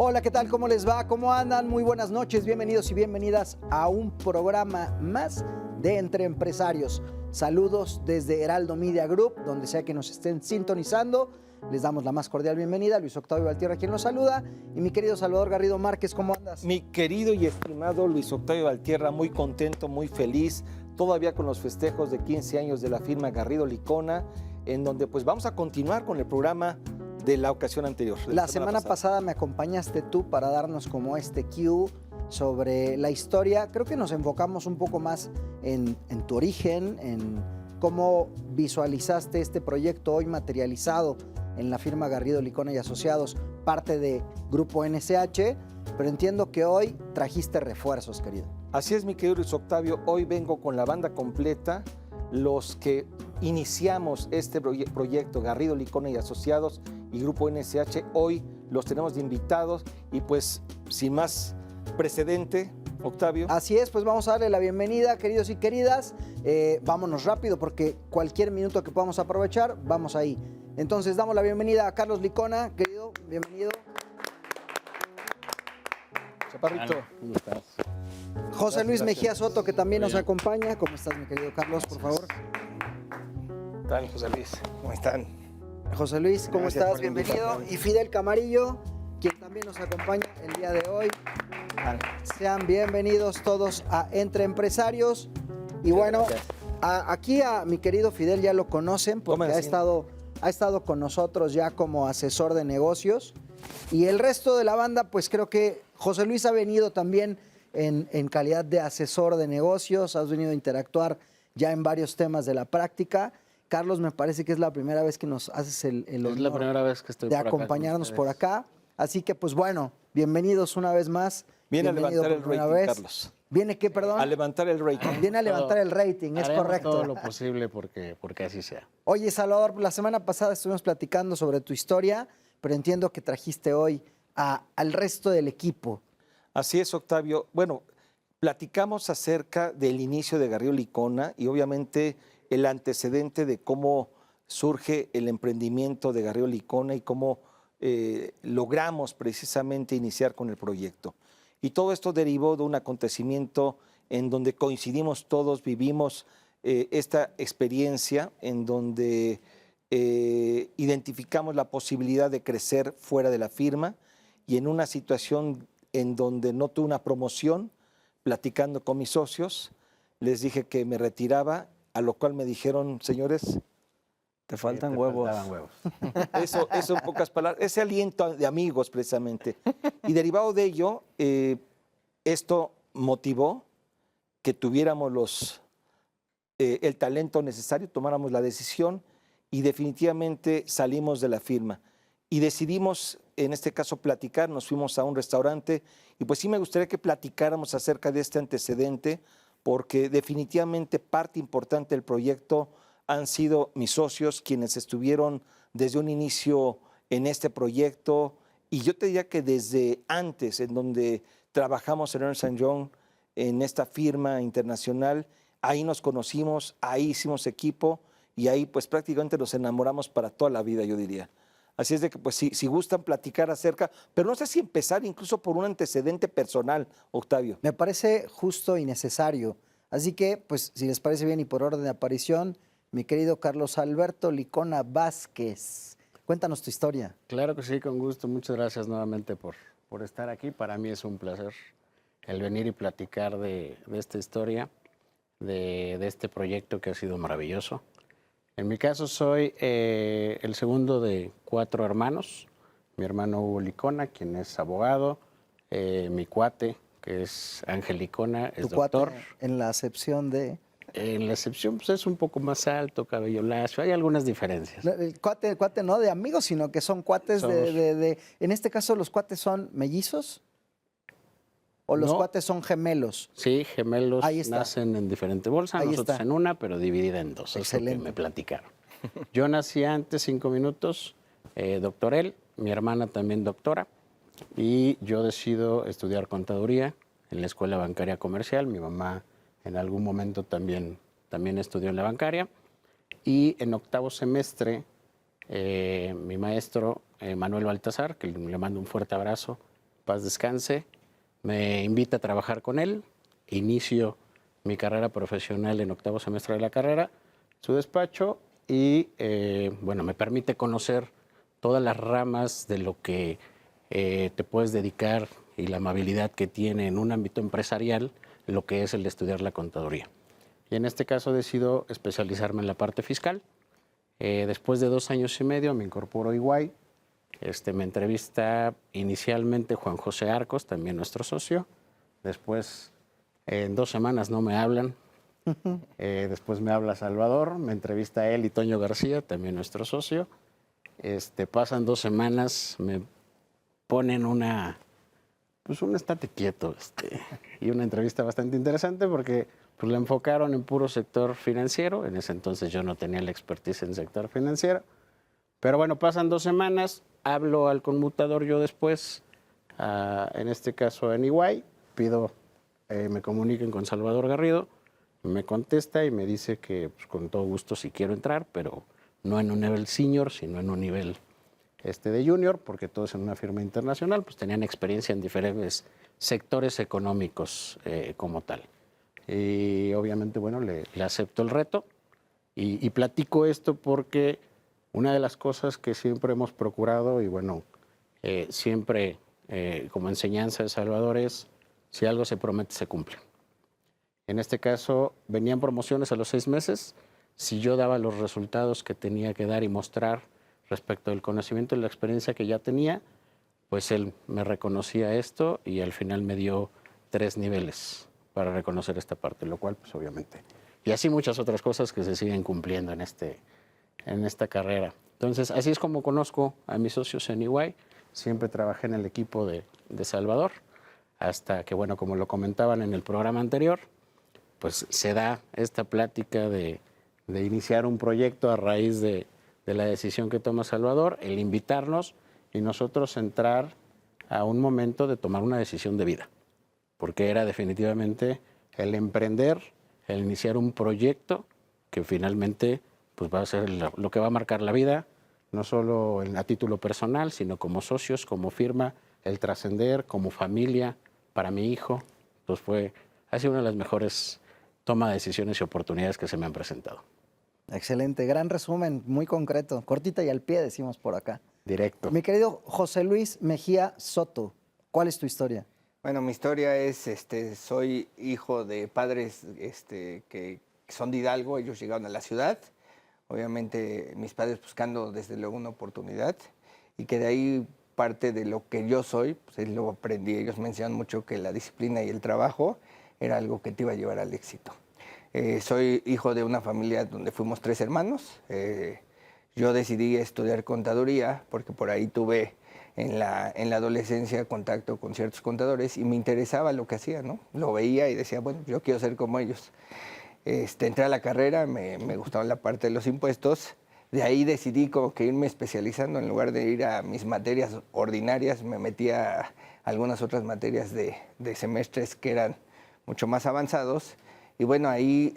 Hola, ¿qué tal? ¿Cómo les va? ¿Cómo andan? Muy buenas noches, bienvenidos y bienvenidas a un programa más de Entre Empresarios. Saludos desde Heraldo Media Group, donde sea que nos estén sintonizando. Les damos la más cordial bienvenida. Luis Octavio Valtierra, quien los saluda. Y mi querido Salvador Garrido Márquez, ¿cómo andas? Mi querido y estimado Luis Octavio Valtierra, muy contento, muy feliz, todavía con los festejos de 15 años de la firma Garrido Licona, en donde pues vamos a continuar con el programa de la ocasión anterior. La semana pasada me acompañaste tú para darnos como este cue sobre la historia. Creo que nos enfocamos un poco más en tu origen, en cómo visualizaste este proyecto hoy materializado en la firma Garrido Licona y Asociados, parte de Grupo NSH, pero entiendo que hoy trajiste refuerzos, querido. Así es, mi querido Luis Octavio, hoy vengo con la banda completa, los que iniciamos este proyecto Garrido Licona y Asociados y Grupo NSH, hoy los tenemos de invitados y pues sin más precedente, Octavio. Así es, pues vamos a darle la bienvenida, queridos y queridas. Vámonos rápido porque cualquier minuto que podamos aprovechar, vamos ahí. Entonces damos la bienvenida a Carlos Licona, querido, bienvenido. Chaparrito. ¿Cómo estás? José Luis Gracias. Mejía Soto, que también nos acompaña. ¿Cómo estás, mi querido Carlos, por favor? ¿Qué tal, José Luis? ¿Cómo están? José Luis, ¿cómo Gracias estás? por la Bienvenido. invitación. Y Fidel Camarillo, quien también nos acompaña el día de hoy. Sean bienvenidos todos a Entre Empresarios. Y bueno, aquí a mi querido Fidel ya lo conocen porque ha estado con nosotros ya como asesor de negocios. Y el resto de la banda, pues creo que José Luis ha venido también en calidad de asesor de negocios, has venido a interactuar ya en varios temas de la práctica. Carlos, me parece que es la primera vez que nos haces el honor Es la primera vez que estoy de por acá con acompañarnos por ustedes. acá. Así que, pues bueno, bienvenidos una vez más. Viene a Bienvenido levantar el por primera rating, vez. Carlos. ¿Viene qué, perdón? A levantar el rating. Viene a levantar el rating, es Haremos correcto. todo lo posible porque así sea. Oye, Salvador, la semana pasada estuvimos platicando sobre tu historia, pero entiendo que trajiste hoy al resto del equipo. Así es, Octavio. Bueno, platicamos acerca del inicio de Garrido Licona y obviamente el antecedente de cómo surge el emprendimiento de Garrido Licona y cómo logramos precisamente iniciar con el proyecto. Y todo esto derivó de un acontecimiento en donde coincidimos todos, vivimos esta experiencia en donde identificamos la posibilidad de crecer fuera de la firma y en una situación en donde no tuve una promoción, platicando con mis socios, les dije que me retiraba, a lo cual me dijeron, señores, te faltan huevos. Faltaban huevos. Eso en pocas palabras, ese aliento de amigos precisamente. Y derivado de ello, esto motivó que tuviéramos el talento necesario, tomáramos la decisión y definitivamente salimos de la firma. Y decidimos, en este caso, platicar, nos fuimos a un restaurante y pues sí me gustaría que platicáramos acerca de este antecedente porque definitivamente parte importante del proyecto han sido mis socios quienes estuvieron desde un inicio en este proyecto y yo te diría que desde antes, en donde trabajamos en Ernst & Young, en esta firma internacional, ahí nos conocimos, ahí hicimos equipo y ahí pues prácticamente nos enamoramos para toda la vida, yo diría. Así es de que pues si gustan platicar acerca, pero no sé si empezar incluso por un antecedente personal, Octavio. Me parece justo y necesario. Así que, pues, si les parece bien y por orden de aparición, mi querido Carlos Alberto Licona Vázquez, cuéntanos tu historia. Claro que sí, con gusto. Muchas gracias nuevamente por estar aquí. Para mí es un placer el venir y platicar de esta historia, de este proyecto que ha sido maravilloso. En mi caso soy el segundo de 4 hermanos. Mi hermano Hugo Licona, quien es abogado, mi cuate, que es Ángel Licona, es Tu doctor. cuate en la acepción de... En la excepción, pues es un poco más alto, cabello lacio, hay algunas diferencias. El cuate no de amigos, sino que son cuates de... En este caso, ¿los cuates son mellizos? ¿O los No. cuates son gemelos? Sí, gemelos Ahí está. nacen en diferente bolsa, Ahí nosotros está. en una, pero dividida en dos, es lo Excelente. que me platicaron. Yo nací antes, 5 minutos, doctor él, mi hermana también doctora, y yo decido estudiar contaduría en la Escuela Bancaria Comercial. Mi mamá en algún momento también estudió en la bancaria. Y en octavo semestre, mi maestro Manuel Baltasar, que le mando un fuerte abrazo, paz descanse, me invita a trabajar con él, inicio mi carrera profesional en octavo semestre de la carrera, su despacho, y bueno, me permite conocer todas las ramas de lo que te puedes dedicar y la amabilidad que tiene en un ámbito empresarial lo que es el de estudiar la contaduría. Y en este caso decido especializarme en la parte fiscal. Después de 2 años y medio me incorporo a EY. Me entrevista inicialmente Juan José Arcos, también nuestro socio. Después, en 2 semanas no me hablan. Después me habla Salvador, me entrevista él y Toño García, también nuestro socio. Pasan 2 semanas, me ponen un estate quieto, y una entrevista bastante interesante porque pues, la enfocaron en puro sector financiero. En ese entonces yo no tenía la expertise en sector financiero. Pero bueno, pasan 2 semanas, hablo al conmutador yo después, en este caso en EY, pido, me comuniquen con Salvador Garrido, me contesta y me dice que pues, con todo gusto sí quiero entrar, pero no en un nivel senior, sino en un nivel de junior, porque todos en una firma internacional pues tenían experiencia en diferentes sectores económicos como tal. Y obviamente, bueno, le acepto el reto y platico esto porque una de las cosas que siempre hemos procurado y bueno, siempre como enseñanza de Salvador es, si algo se promete, se cumple. En este caso, venían promociones a los 6 meses. Si yo daba los resultados que tenía que dar y mostrar respecto del conocimiento y la experiencia que ya tenía, pues él me reconocía esto y al final me dio 3 niveles para reconocer esta parte, lo cual, pues obviamente. Y así muchas otras cosas que se siguen cumpliendo en esta carrera. Entonces, así es como conozco a mis socios en EY. Siempre trabajé en el equipo de Salvador, hasta que, bueno, como lo comentaban en el programa anterior, pues se da esta plática de iniciar un proyecto a raíz de la decisión que toma Salvador, el invitarnos y nosotros entrar a un momento de tomar una decisión de vida, porque era definitivamente el emprender, el iniciar un proyecto que finalmente pues va a ser lo que va a marcar la vida, no solo a título personal, sino como socios, como firma, el trascender, como familia, para mi hijo. Entonces ha sido una de las mejores tomas de decisiones y oportunidades que se me han presentado. Excelente, gran resumen, muy concreto, cortita y al pie decimos por acá. Directo. Mi querido José Luis Mejía Soto, ¿cuál es tu historia? Bueno, mi historia es, soy hijo de padres que son de Hidalgo, ellos llegaron a la ciudad, obviamente mis padres buscando desde luego una oportunidad y que de ahí parte de lo que yo soy, pues lo aprendí, ellos me enseñaron mucho que la disciplina y el trabajo era algo que te iba a llevar al éxito. Soy hijo de una familia donde fuimos 3 hermanos, yo decidí estudiar contaduría porque por ahí tuve en la adolescencia contacto con ciertos contadores y me interesaba lo que hacían, ¿no? Lo veía y decía, bueno, yo quiero ser como ellos. Entré a la carrera, me gustaba la parte de los impuestos, de ahí decidí como que irme especializando, en lugar de ir a mis materias ordinarias, me metí a algunas otras materias de semestres que eran mucho más avanzados. Y bueno, ahí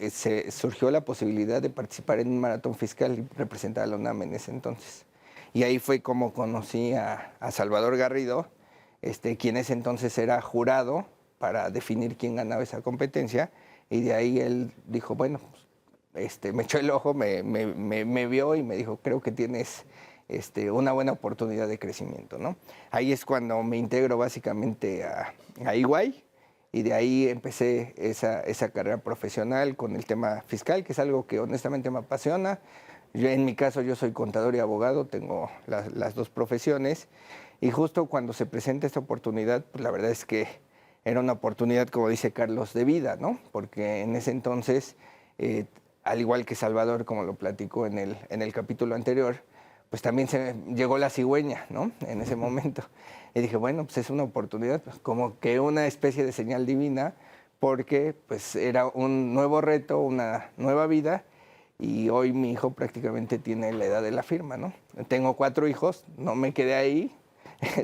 surgió la posibilidad de participar en un maratón fiscal y representar a la UNAM en ese entonces. Y ahí fue como conocí a Salvador Garrido, quien ese entonces era jurado para definir quién ganaba esa competencia. Y de ahí él dijo, bueno, me echó el ojo, me vio y me dijo, creo que tienes una buena oportunidad de crecimiento, ¿no? Ahí es cuando me integro básicamente a EY. Y de ahí empecé esa carrera profesional con el tema fiscal, que es algo que honestamente me apasiona. En mi caso, yo soy contador y abogado, tengo las 2 profesiones. Y justo cuando se presenta esta oportunidad, pues la verdad es que era una oportunidad, como dice Carlos, de vida, ¿no? Porque en ese entonces, al igual que Salvador, como lo platicó en el capítulo anterior, pues también llegó la cigüeña, ¿no? En ese momento. Y dije, bueno, pues es una oportunidad, pues como que una especie de señal divina, porque pues era un nuevo reto, una nueva vida, y hoy mi hijo prácticamente tiene la edad de la firma, ¿no? Tengo 4 hijos, no me quedé ahí,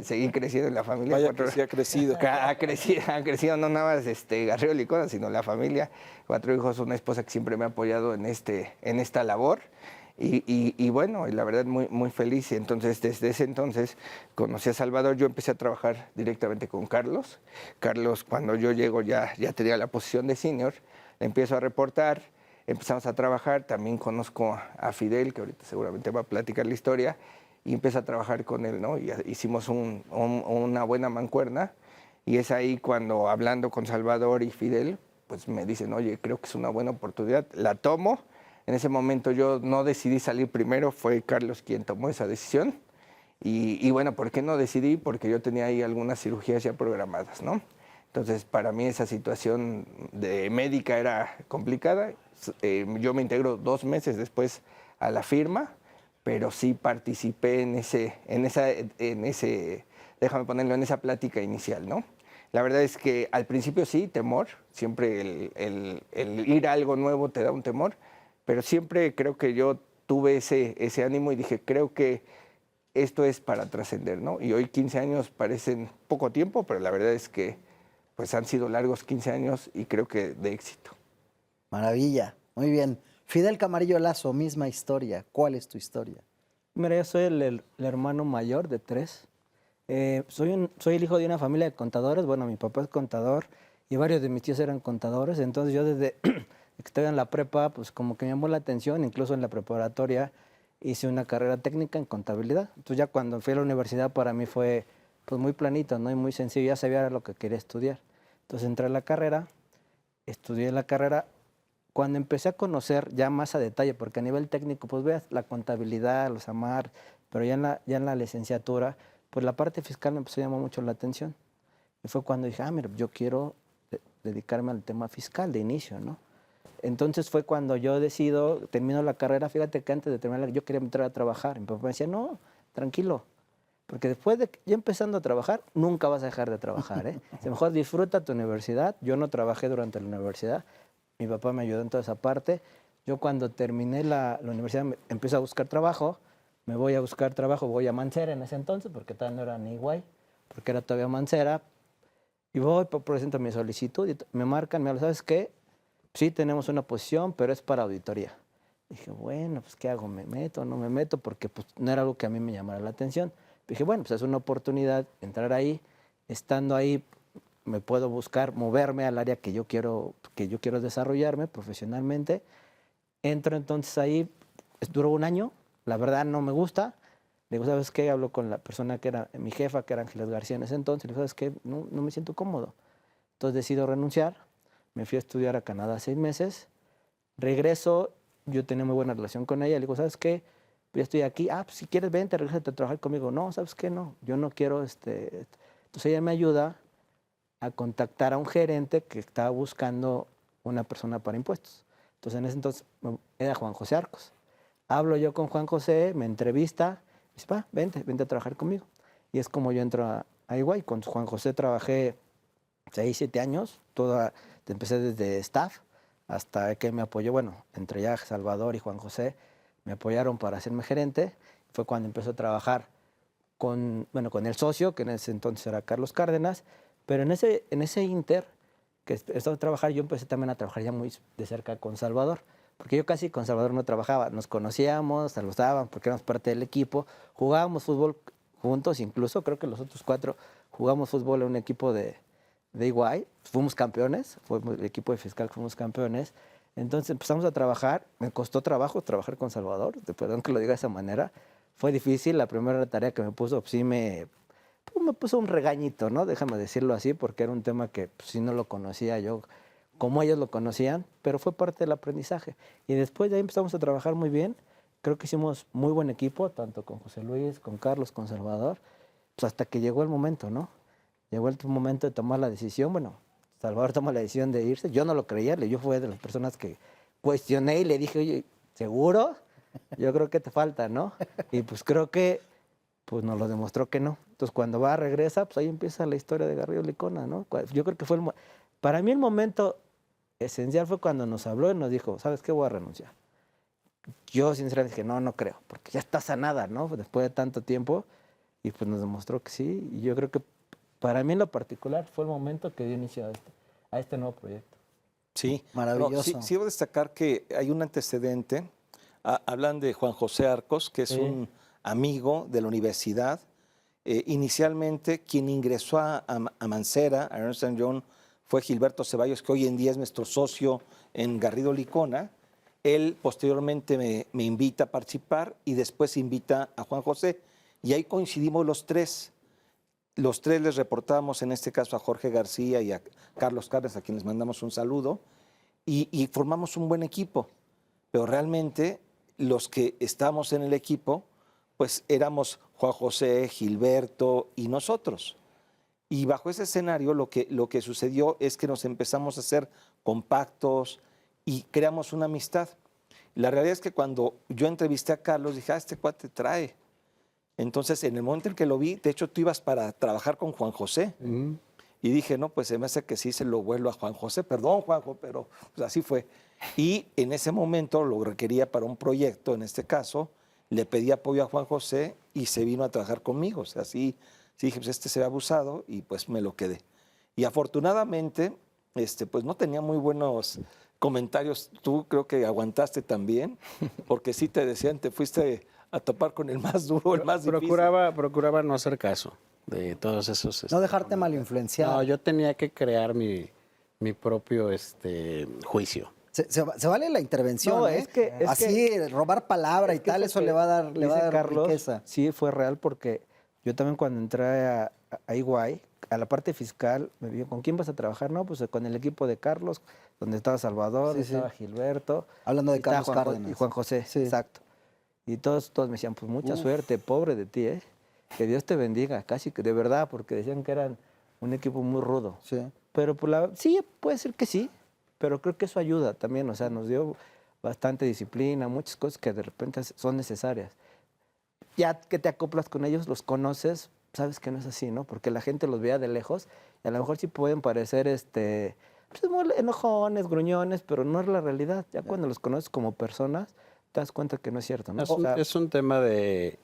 seguí creciendo en la familia. Vaya que sí ha crecido. Ha crecido no nada más Garrido y cosas, sino la familia. 4 hijos, una esposa que siempre me ha apoyado en esta labor. Y bueno, y la verdad muy, muy feliz. Y entonces, desde ese entonces, conocí a Salvador. Yo empecé a trabajar directamente con Carlos. Carlos, cuando yo llego, ya tenía la posición de senior. Le empiezo a reportar, empezamos a trabajar. También conozco a Fidel, que ahorita seguramente va a platicar la historia. Y empecé a trabajar con él, ¿no? Y hicimos una buena mancuerna. Y es ahí cuando, hablando con Salvador y Fidel, pues me dicen, oye, creo que es una buena oportunidad. La tomo. En ese momento yo no decidí salir primero, fue Carlos quien tomó esa decisión. Y bueno, ¿por qué no decidí? Porque yo tenía ahí algunas cirugías ya programadas, ¿no? Entonces, para mí esa situación de médica era complicada. Yo me integro 2 meses después a la firma, pero sí participé en ese, déjame ponerlo, en esa plática inicial, ¿no? La verdad es que al principio sí, temor, siempre el ir a algo nuevo te da un temor, pero siempre creo que yo tuve ese ánimo y dije, creo que esto es para trascender, ¿no? Y hoy 15 años parecen poco tiempo, pero la verdad es que pues han sido largos 15 años y creo que de éxito. Maravilla, muy bien. Fidel Camarillo Lazo, misma historia. ¿Cuál es tu historia? Mira, yo soy el hermano mayor de 3. Soy el hijo de una familia de contadores. Bueno, mi papá es contador y varios de mis tíos eran contadores. Entonces yo desde que estaba en la prepa, pues como que me llamó la atención. Incluso en la preparatoria hice una carrera técnica en contabilidad. Entonces ya cuando fui a la universidad para mí fue pues muy planito, ¿no? Y muy sencillo. Ya sabía lo que quería estudiar. Entonces entré a la carrera, estudié la carrera. Cuando empecé a conocer ya más a detalle, porque a nivel técnico, pues veas la contabilidad, los AMAR, pero ya en la licenciatura, pues la parte fiscal me empezó a llamar mucho la atención. Y fue cuando dije, mira, yo quiero dedicarme al tema fiscal de inicio, ¿no? Entonces fue cuando yo decido, termino la carrera, fíjate que antes de terminar yo quería entrar a trabajar. Y mi papá me decía, no, tranquilo, porque después de ya empezando a trabajar, nunca vas a dejar de trabajar, ¿eh? A lo mejor disfruta tu universidad. Yo no trabajé durante la universidad. Mi papá me ayudó en toda esa parte. Yo cuando terminé la universidad empiezo a buscar trabajo. Me voy a buscar trabajo, voy a Mancera en ese entonces, porque todavía no era ni Iguay, porque era todavía Mancera. Y voy, presento mi solicitud y me marcan, me hablan, ¿sabes qué? Sí, tenemos una posición, pero es para auditoría. Dije, bueno, pues ¿qué hago? ¿Me meto o no me meto? Porque pues, no era algo que a mí me llamara la atención. Dije, bueno, pues es una oportunidad entrar ahí. Estando ahí, me puedo buscar moverme al área que yo quiero desarrollarme profesionalmente. Entro entonces ahí, duró 1 año, la verdad no me gusta. Le digo, ¿sabes qué? Hablo con la persona que era mi jefa, que era Ángeles García en ese entonces. Le digo, ¿sabes qué? No me siento cómodo. Entonces decido renunciar. Me fui a estudiar a Canadá 6 meses. Regreso, yo tenía muy buena relación con ella. Le digo, ¿sabes qué? Ya estoy aquí. Pues si quieres, vente, regrésate a trabajar conmigo. No, ¿sabes qué? No, yo no quiero. Entonces ella me ayuda a contactar a un gerente que estaba buscando una persona para impuestos. Entonces, en ese entonces era Juan José Arcos. Hablo yo con Juan José, me entrevista, y dice, vente a trabajar conmigo. Y es como yo entro a Iguay. Con Juan José trabajé 6, 7 años. Empecé desde staff hasta que me apoyó, bueno, entre ya Salvador y Juan José, me apoyaron para hacerme gerente. Fue cuando empecé a trabajar con el socio, que en ese entonces era Carlos Cárdenas. Pero en ese inter que estaba a trabajar, yo empecé también a trabajar ya muy de cerca con Salvador, porque yo casi con Salvador no trabajaba. Nos conocíamos, saludábamos porque éramos parte del equipo, jugábamos fútbol juntos, incluso creo que los otros 4 jugamos fútbol en un equipo de Iguay, fuimos campeones, fue el equipo de fiscal que fuimos campeones. Entonces empezamos a trabajar, me costó trabajo trabajar con Salvador, perdón que lo diga de esa manera, fue difícil. La primera tarea que me puso, pues sí me puso un regañito, ¿no? Déjame decirlo así, porque era un tema que pues, sí no lo conocía yo como ellos lo conocían, pero fue parte del aprendizaje. Y después de ahí empezamos a trabajar muy bien. Creo que hicimos muy buen equipo, tanto con José Luis, con Carlos, con Salvador, pues hasta que llegó el momento, ¿no? Llegó el momento de tomar la decisión. Bueno, Salvador tomó la decisión de irse. Yo no lo creía, yo fui de las personas que cuestioné y le dije, oye, ¿seguro? Yo creo que te falta, ¿no? Y pues creo que pues nos lo demostró que no. Entonces, cuando regresa, pues ahí empieza la historia de Garrido Licona, ¿no? Yo creo que para mí el momento esencial fue cuando nos habló y nos dijo, ¿sabes qué? Voy a renunciar. Yo sinceramente dije, no creo, porque ya está sanada, ¿no? Después de tanto tiempo, y pues nos demostró que sí. Y yo creo que para mí en lo particular fue el momento que dio inicio a este nuevo proyecto. Sí, Maravilloso. sí debo destacar que hay un antecedente Hablan de Juan José Arcos, que es un amigo de la universidad. Inicialmente, quien ingresó a Mancera, a Ernst & Young, fue Gilberto Ceballos, que hoy en día es nuestro socio en Garrido Licona. Él posteriormente me invita a participar y después invita a Juan José. Y ahí coincidimos los tres. Los tres les reportamos, en este caso a Jorge García y a Carlos Cárdenas, a quienes mandamos un saludo, y formamos un buen equipo. Pero realmente los que estamos en el equipo, pues éramos Juan José, Gilberto y nosotros. Y bajo ese escenario lo que sucedió es que nos empezamos a hacer compactos y creamos una amistad. La realidad es que cuando yo entrevisté a Carlos, dije, este cuate trae. Entonces, en el momento en que lo vi, de hecho, tú ibas para trabajar con Juan José. Y dije, no, pues se me hace que sí se lo vuelvo a Juan José. Perdón, Juanjo, pero pues así fue. Y en ese momento lo requería para un proyecto, en este caso, le pedí apoyo a Juan José y se vino a trabajar conmigo. O sea, sí dije, pues este se ve abusado y pues me lo quedé. Y afortunadamente, pues no tenía muy buenos comentarios. Tú creo que aguantaste también, porque sí te decían, te fuiste a topar con el más duro, el más difícil. Procuraba no hacer caso de todos esos... No dejarte mal influenciar. No, yo tenía que crear mi propio juicio. Se vale la intervención, No, ¿eh? es que así, robar palabra y Es que tal, eso le va a dar Carlos, riqueza. sí, fue real porque yo también cuando entré a EY, a la parte fiscal, me dijo, ¿con quién vas a trabajar? No, pues con el equipo de Carlos, donde estaba Salvador, Sí, sí. estaba Gilberto. Hablando de y estaba Carlos Cárdenas. Y Juan José, Sí. exacto. Y todos me decían, pues mucha suerte, pobre de ti, ¿eh? Que Dios te bendiga, casi que de verdad, porque decían que eran un equipo muy rudo. Sí. Pero pues, sí, puede ser que sí, pero creo que eso ayuda también, o sea, nos dio bastante disciplina, muchas cosas que de repente son necesarias. Ya que te acoplas con ellos, los conoces, sabes que no es así, ¿no? Porque la gente los veía de lejos y a lo mejor sí pueden parecer pues, muy enojones, gruñones, pero no es la realidad. Ya cuando los conoces como personas, te das cuenta que no es cierto, ¿no? Es un tema de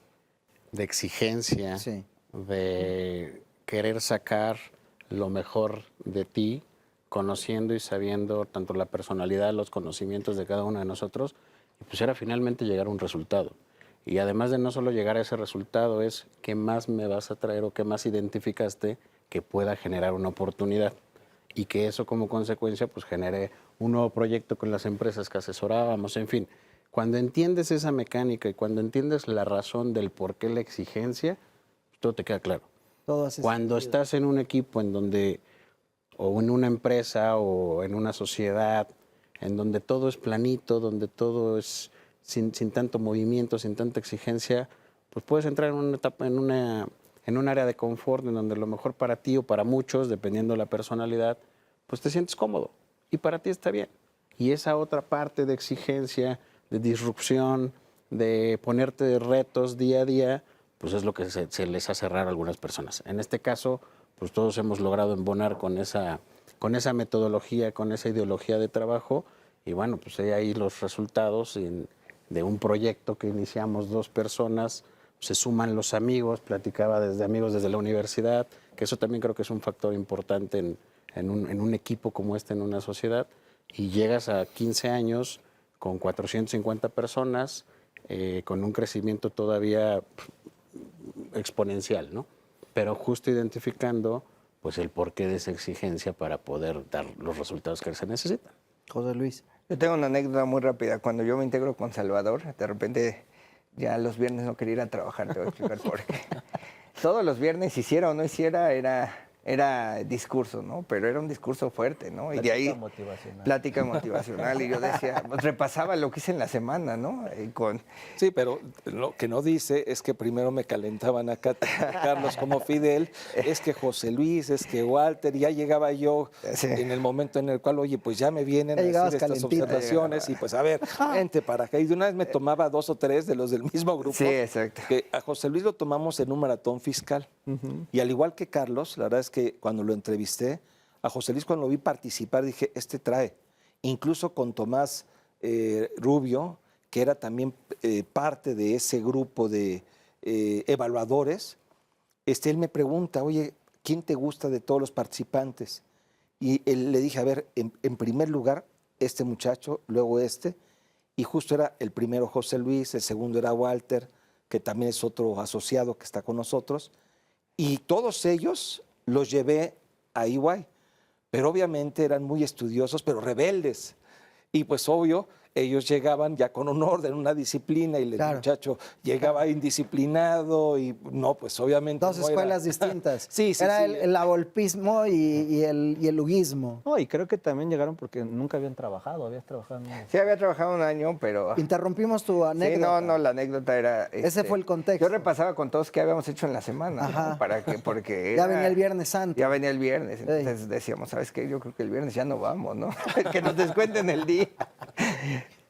exigencia, Sí. de querer sacar lo mejor de ti, conociendo y sabiendo tanto la personalidad, los conocimientos de cada uno de nosotros, y pues era finalmente llegar a un resultado. Y además de no solo llegar a ese resultado, es qué más me vas a traer o qué más identificaste que pueda generar una oportunidad. Y que eso como consecuencia pues genere un nuevo proyecto con las empresas que asesorábamos, en fin. Cuando entiendes esa mecánica y cuando entiendes la razón del por qué la exigencia, todo te queda claro. Todo hace Cuando sentido. estás en un equipo en donde, o en una empresa o en una sociedad, en donde todo es planito, donde todo es sin tanto movimiento, sin tanta exigencia, pues puedes entrar en una etapa, en un área de confort en donde a lo mejor para ti o para muchos, dependiendo de la personalidad, pues te sientes cómodo y para ti está bien. Y esa otra parte de exigencia, de disrupción, de ponerte retos día a día, pues es lo que se les hace raro a algunas personas. En este caso, pues todos hemos logrado embonar con esa metodología, con esa ideología de trabajo, y bueno, pues hay ahí los resultados de un proyecto que iniciamos 2 personas, se suman los amigos, platicaba desde amigos desde la universidad, que eso también creo que es un factor importante en un equipo como este, en una sociedad, y llegas a 15 años con 450 personas, con un crecimiento todavía exponencial, ¿no? Pero justo identificando pues el porqué de esa exigencia para poder dar los resultados que se necesitan. José Luis. Yo tengo una anécdota muy rápida. Cuando yo me integro con Salvador, de repente ya los viernes no quería ir a trabajar, te voy a explicar por qué. Todos los viernes, hiciera o no hiciera, era discurso, ¿no? Pero era un discurso fuerte, ¿no? Y de ahí motivacional. plática motivacional. Y yo decía, pues repasaba lo que hice en la semana, ¿no? Sí, pero lo que no dice es que primero me calentaban acá Carlos como Fidel, es que José Luis, es que Walter, ya llegaba yo Sí. en el momento en el cual, oye, pues ya me vienen Ya a llegabas decir estas calentito. observaciones y pues a ver, vente para acá. Y de una vez me tomaba 2 o 3 de los del mismo grupo. Sí, exacto. Que a José Luis lo tomamos en un maratón fiscal. Y al igual que Carlos, la verdad es que cuando lo entrevisté, a José Luis cuando lo vi participar dije, trae. Incluso con Tomás Rubio, que era también parte de ese grupo de evaluadores, él me pregunta, oye, ¿quién te gusta de todos los participantes? Y le dije, a ver, en primer lugar, este muchacho, luego y justo era el primero José Luis, el segundo era Walter, que también es otro asociado que está con nosotros, y todos ellos los llevé a EY, pero obviamente eran muy estudiosos, pero rebeldes. Y pues obvio, ellos llegaban ya con un orden, una disciplina, y el Claro. muchacho llegaba indisciplinado y no, pues obviamente Dos no era- escuelas distintas. Sí, sí, Era sí. el avolpismo y el luguismo. No, y creo que también llegaron porque nunca habían trabajado, habías trabajado en... Sí, había trabajado un año, pero... Interrumpimos tu anécdota. Sí, no, la anécdota era... Ese fue el contexto. Yo repasaba con todos qué habíamos hecho en la semana, ¿no? Ajá. Porque Ya era- venía el Viernes Santo. Ya venía el viernes, entonces decíamos, ¿sabes qué? Yo creo que el viernes ya no vamos, ¿no? Que nos descuenten el día.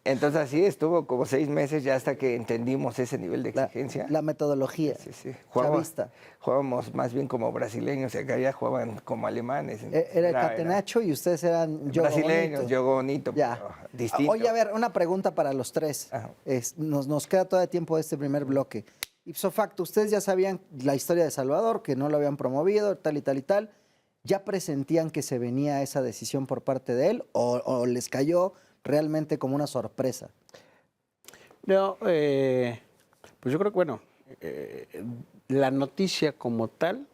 Entonces así estuvo como 6 meses ya hasta que entendimos ese nivel de exigencia. La metodología. Sí, sí. Chavista. Jugábamos más bien como brasileños y acá ya jugaban como alemanes. Era el catenacho y ustedes eran yo brasileños, yo bonito, Ya. pero distinto. Oye, a ver, una pregunta para los tres. Ajá. Nos queda todavía tiempo de este primer bloque. Ipso facto, ustedes ya sabían la historia de Salvador, que no lo habían promovido, tal y tal y tal. ¿Ya presentían que se venía esa decisión por parte de él o les cayó realmente como una sorpresa? No, pues yo creo que, bueno, la noticia como tal,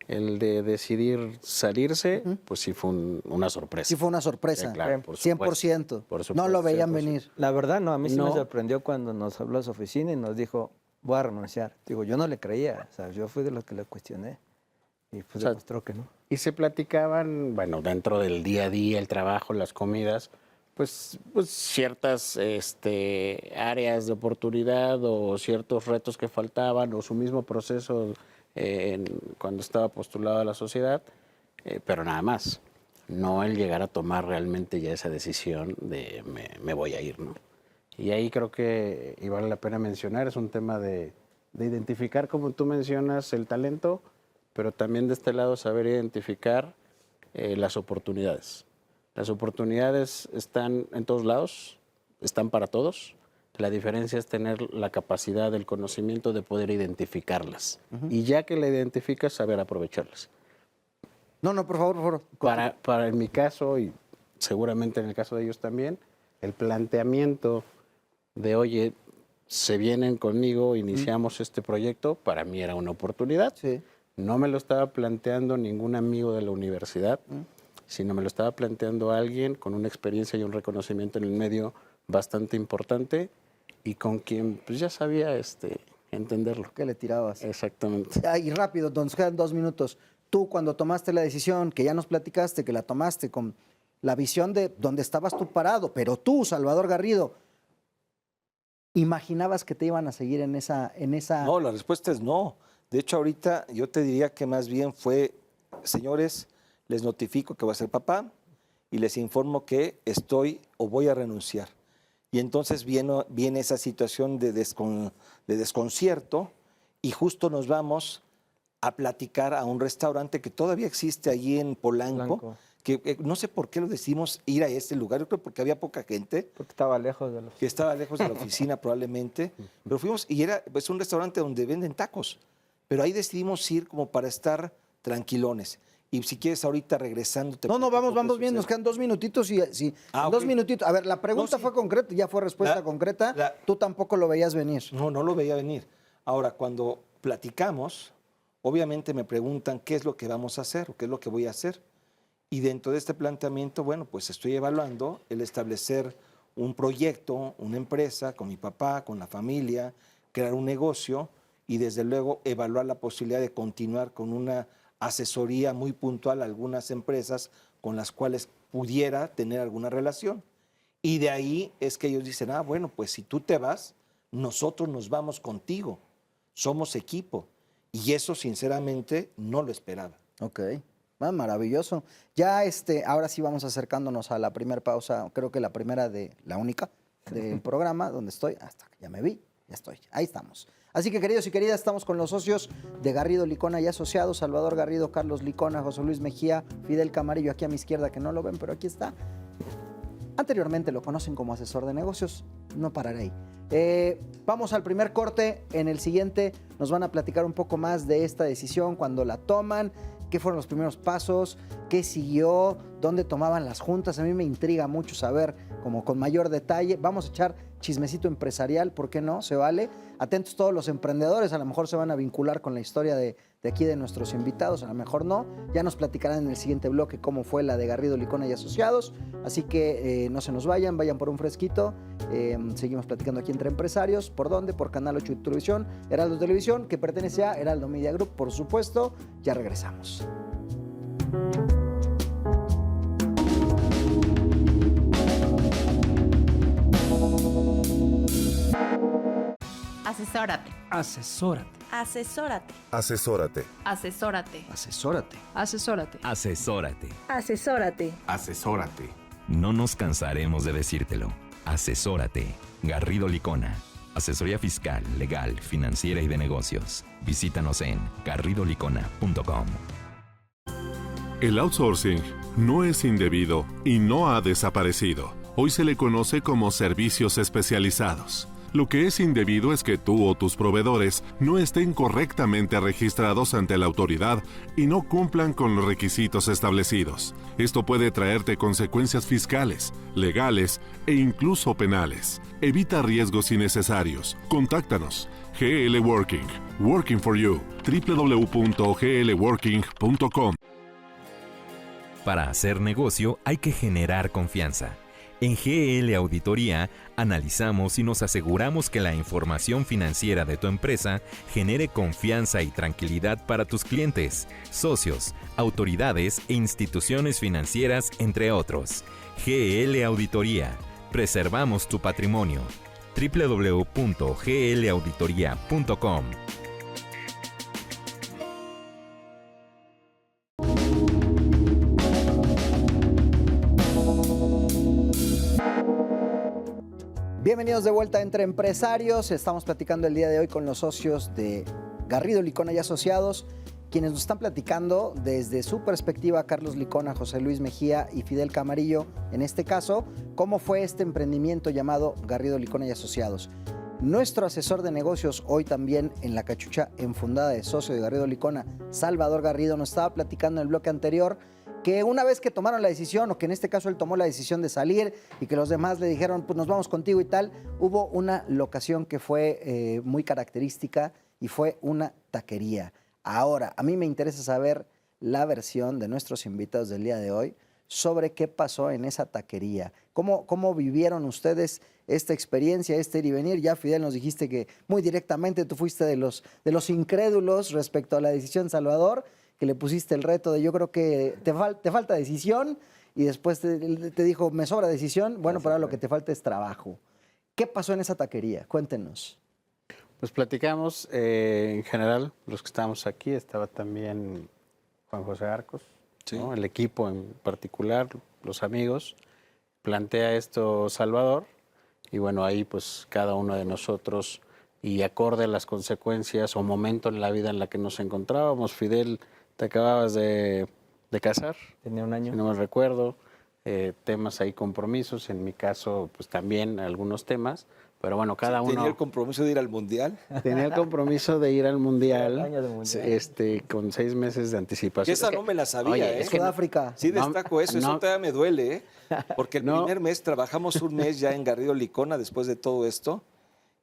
el de decidir salirse, pues sí fue una sorpresa. Sí fue una sorpresa. Sí, claro, por 100%. Por No supuesto, lo veían 100%. venir. La verdad, no, a mí sí No. me sorprendió cuando nos habló a su oficina y nos dijo, voy a renunciar. Digo, yo no le creía, o sea, yo fui de los que le cuestioné y pues O sea, demostró que no. Y se platicaban, bueno, dentro del día a día, el trabajo, las comidas, pues ciertas áreas de oportunidad o ciertos retos que faltaban o su mismo proceso cuando estaba postulado a la sociedad, pero nada más. No el llegar a tomar realmente ya esa decisión de me voy a ir, ¿no? Y ahí creo que, y vale la pena mencionar, es un tema de identificar, como tú mencionas, el talento, pero también de este lado saber identificar las oportunidades. Las oportunidades están en todos lados, están para todos. La diferencia es tener la capacidad, el conocimiento de poder identificarlas. Y ya que la identificas, saber aprovecharlas. No, por favor. Para en mi caso, y seguramente en el caso de ellos también, el planteamiento de, oye, se vienen conmigo, iniciamos este proyecto, para mí era una oportunidad. Sí. No me lo estaba planteando ningún amigo de la universidad, sino me lo estaba planteando alguien con una experiencia y un reconocimiento en el medio bastante importante y con quien pues, ya sabía entenderlo. ¿Qué le tirabas? Exactamente. Y rápido, nos quedan 2 minutos. Tú, cuando tomaste la decisión, que ya nos platicaste, que la tomaste con la visión de dónde estabas tú parado, pero tú, Salvador Garrido, ¿imaginabas que te iban a seguir en esa... No, la respuesta es no. De hecho, ahorita yo te diría que más bien fue, señores, les notifico que voy a ser papá y les informo que estoy o voy a renunciar. Y entonces viene esa situación de desconcierto y justo nos vamos a platicar a un restaurante que todavía existe allí en Polanco, que no sé por qué lo decidimos ir a este lugar, yo creo porque había poca gente, Porque estaba lejos de los... que estaba lejos de la oficina probablemente, pero fuimos y era pues, un restaurante donde venden tacos, pero ahí decidimos ir como para estar tranquilones. Y si quieres ahorita regresando... te No, platico vamos qué bien, nos sucede. quedan 2 minutitos y sí, Ah, en 2 ok. minutitos. A ver, la pregunta No, sí. fue concreta, ya fue respuesta concreta. Tú tampoco lo veías venir. No lo veía venir. Ahora, cuando platicamos, obviamente me preguntan qué es lo que vamos a hacer o qué es lo que voy a hacer. Y dentro de este planteamiento, bueno, pues estoy evaluando el establecer un proyecto, una empresa con mi papá, con la familia, crear un negocio y desde luego evaluar la posibilidad de continuar con una asesoría muy puntual a algunas empresas con las cuales pudiera tener alguna relación. Y de ahí es que ellos dicen, bueno, pues si tú te vas, nosotros nos vamos contigo, somos equipo. Y eso sinceramente no lo esperaba. Ok, maravilloso. Ya ahora sí vamos acercándonos a la primera pausa, creo que la primera la única del programa donde estoy, hasta que ya me vi, ya estoy, ahí estamos. Así que queridos y queridas, estamos con los socios de Garrido Licona y Asociados, Salvador Garrido, Carlos Licona, José Luis Mejía, Fidel Camarillo aquí a mi izquierda, que no lo ven, pero aquí está. Anteriormente lo conocen como asesor de negocios, no pararé ahí. Vamos al primer corte, en el siguiente nos van a platicar un poco más de esta decisión, cuando la toman, qué fueron los primeros pasos, qué siguió, dónde tomaban las juntas. A mí me intriga mucho saber como con mayor detalle. Vamos a echar chismecito empresarial, ¿por qué no? Se vale. Atentos todos los emprendedores, a lo mejor se van a vincular con la historia de aquí de nuestros invitados, a lo mejor no. Ya nos platicarán en el siguiente bloque cómo fue la de Garrido, Licona y Asociados. Así que no se nos vayan por un fresquito. Seguimos platicando aquí entre empresarios. ¿Por dónde? Por Canal 8 de Televisión, Heraldo Televisión, que pertenece a Heraldo Media Group, por supuesto. Ya regresamos. Asesórate. Asesórate. Asesórate. Asesórate. Asesórate. Asesórate. Asesórate. Asesórate. Asesórate. Asesórate. No nos cansaremos de decírtelo. Asesórate. Garrido Licona. Asesoría fiscal, legal, financiera y de negocios. Visítanos en garridolicona.com. El outsourcing no es indebido y no ha desaparecido. Hoy se le conoce como servicios especializados. Lo que es indebido es que tú o tus proveedores no estén correctamente registrados ante la autoridad y no cumplan con los requisitos establecidos. Esto puede traerte consecuencias fiscales, legales e incluso penales. Evita riesgos innecesarios. Contáctanos. GL Working. Working for you. www.glworking.com. Para hacer negocio hay que generar confianza. En GL Auditoría analizamos y nos aseguramos que la información financiera de tu empresa genere confianza y tranquilidad para tus clientes, socios, autoridades e instituciones financieras, entre otros. GL Auditoría. Preservamos tu patrimonio. www.glauditoria.com. Bienvenidos de vuelta a Entre Empresarios. Estamos platicando el día de hoy con los socios de Garrido, Licona y Asociados, quienes nos están platicando desde su perspectiva, Carlos Licona, José Luis Mejía y Fidel Camarillo, en este caso, cómo fue este emprendimiento llamado Garrido, Licona y Asociados. Nuestro asesor de negocios, hoy también en la cachucha enfundada de socio de Garrido Licona, Salvador Garrido, nos estaba platicando en el bloque anterior que una vez que tomaron la decisión, o que en este caso él tomó la decisión de salir y que los demás le dijeron, pues nos vamos contigo y tal, hubo una locación que fue muy característica y fue una taquería. Ahora, a mí me interesa saber la versión de nuestros invitados del día de hoy sobre qué pasó en esa taquería. ¿Cómo vivieron ustedes esta experiencia, este ir y venir? Ya, Fidel, nos dijiste que muy directamente tú fuiste de los incrédulos respecto a la decisión, Salvador, que le pusiste el reto de yo creo que te falta decisión, y después te dijo, me sobra decisión, bueno, pero ahora lo que te falta es trabajo. ¿Qué pasó en esa taquería? Cuéntenos. Pues platicamos, en general, los que estábamos aquí, estaba también Juan José Arcos, Sí. ¿no? El equipo en particular, los amigos. Plantea esto Salvador, y bueno, ahí pues cada uno de nosotros, y acorde a las consecuencias o momento en la vida en la que nos encontrábamos. Fidel, te acababas de casar, Tenía un año. si no me recuerdo, temas ahí, compromisos, en mi caso pues también algunos temas, pero bueno, cada uno... ¿Tenía el compromiso de ir al Mundial? Tenía el compromiso de ir al Mundial, Año de Mundial. con 6 meses de anticipación. Esa no me la sabía, Oye, ¿eh? es que Sudáfrica. Sí, destaco eso no. todavía me duele, ¿eh? Porque el No. primer mes, trabajamos un mes ya en Garrido Licona después de todo esto,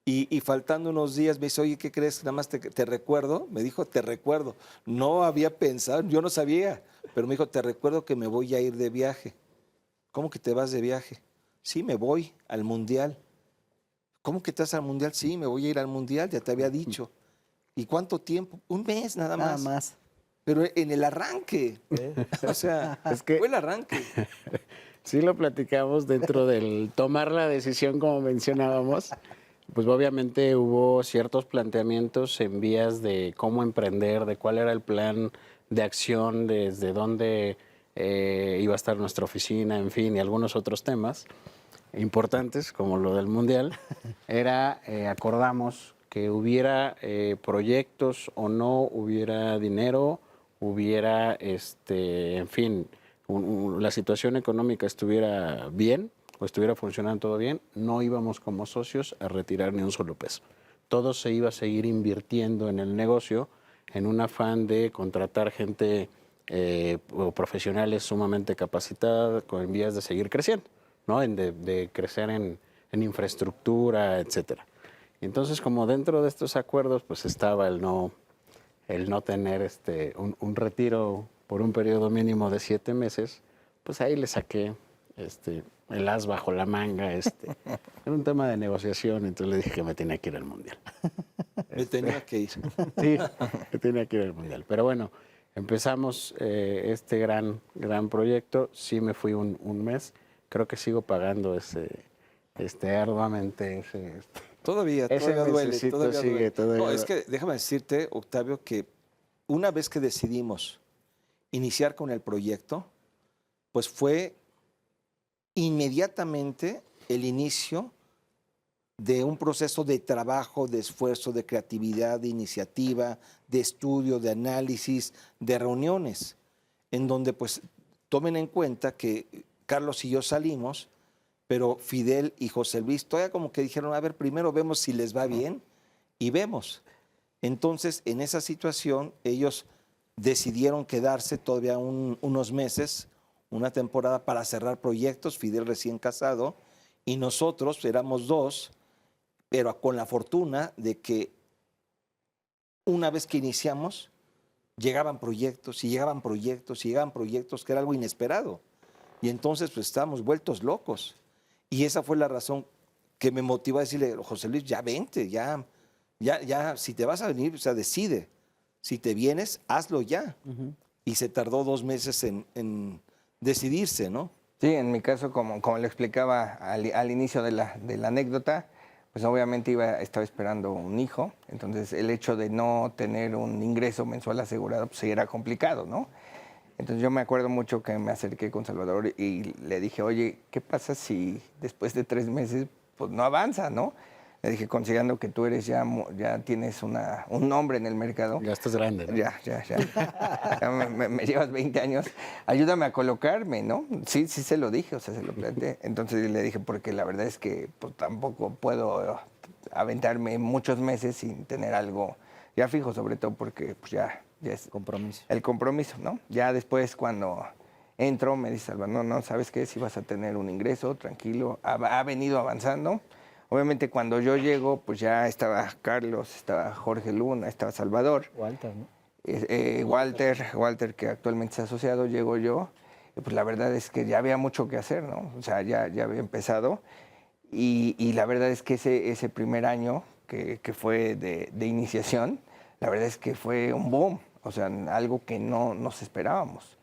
y faltando unos días me dice, oye, ¿qué crees? Nada más te recuerdo, me dijo, te recuerdo. No había pensado, yo no sabía, pero me dijo, te recuerdo que me voy a ir de viaje. ¿Cómo que te vas de viaje? Sí, me voy al Mundial. ¿Cómo que te vas al Mundial? Sí, me voy a ir al Mundial, ya te había dicho. ¿Y cuánto tiempo? Un mes nada más. Nada más. Pero en el arranque. O sea, Es que- fue el arranque. Sí lo platicamos dentro del tomar la decisión, como mencionábamos. Pues obviamente hubo ciertos planteamientos en vías de cómo emprender, de cuál era el plan de acción, desde dónde iba a estar nuestra oficina, en fin, y algunos otros temas importantes, como lo del Mundial. Acordamos que hubiera proyectos o no, hubiera dinero, hubiera, en fin, la situación económica estuviera bien, o estuviera funcionando todo bien, no íbamos como socios a retirar ni un solo peso. Todo se iba a seguir invirtiendo en el negocio en un afán de contratar gente o profesionales sumamente capacitadas con vías de seguir creciendo, ¿no? De crecer en en infraestructura, etcétera. Y entonces, como dentro de estos acuerdos, pues estaba el no tener un retiro por un periodo mínimo de 7 meses, pues ahí le saqué el as bajo la manga. Era un tema de negociación, entonces le dije que me tenía que ir al Mundial. Me tenía que ir. Sí, me tenía que ir al Mundial. Pero bueno, empezamos este gran proyecto. Sí me fui un mes. Creo que sigo pagando arduamente Todavía ese duele. mesecito Todavía sigue, duele. todavía No, es duele. que déjame decirte, Octavio, que una vez que decidimos iniciar con el proyecto, pues fue inmediatamente el inicio de un proceso de trabajo, de esfuerzo, de creatividad, de iniciativa, de estudio, de análisis, de reuniones, en donde pues tomen en cuenta que Carlos y yo salimos, pero Fidel y José Luis todavía como que dijeron, a ver, primero vemos si les va bien y vemos. Entonces, en esa situación, ellos decidieron quedarse todavía unos meses, una temporada para cerrar proyectos, Fidel recién casado, y nosotros éramos 2, pero con la fortuna de que una vez que iniciamos, llegaban proyectos y llegaban proyectos y llegaban proyectos, que era algo inesperado. Y entonces pues estábamos vueltos locos. Y esa fue la razón que me motivó a decirle, José Luis, ya vente, ya, si te vas a venir, o sea, decide. Si te vienes, hazlo ya. Y se tardó 2 meses en decidirse, ¿no? Sí, en mi caso, como le explicaba al inicio de la anécdota, pues obviamente estaba esperando un hijo, entonces el hecho de no tener un ingreso mensual asegurado, pues sí era complicado, ¿no? Entonces yo me acuerdo mucho que me acerqué con Salvador y le dije, oye, ¿qué pasa si después de 3 meses pues no avanza, ¿no? Le dije, considerando que tú eres ya tienes un nombre en el mercado. Ya estás grande, ¿no? Ya. Ya me llevas 20 años. Ayúdame a colocarme, ¿no? Sí se lo dije, o sea, se lo planteé. Entonces le dije, porque la verdad es que pues, tampoco puedo aventarme muchos meses sin tener algo ya fijo, sobre todo porque pues, ya es Compromiso. el compromiso, ¿no? Ya después cuando entro me dice Salvador, no, ¿sabes qué? Si vas a tener un ingreso, tranquilo, ha venido avanzando. Obviamente cuando yo llego, pues ya estaba Carlos, estaba Jorge Luna, estaba Salvador. Walter, ¿no? Walter, que actualmente está asociado, llego yo. Y pues la verdad es que ya había mucho que hacer, ¿no? O sea, ya había empezado. Y la verdad es que ese primer año que fue de iniciación, la verdad es que fue un boom. O sea, algo que no nos esperábamos.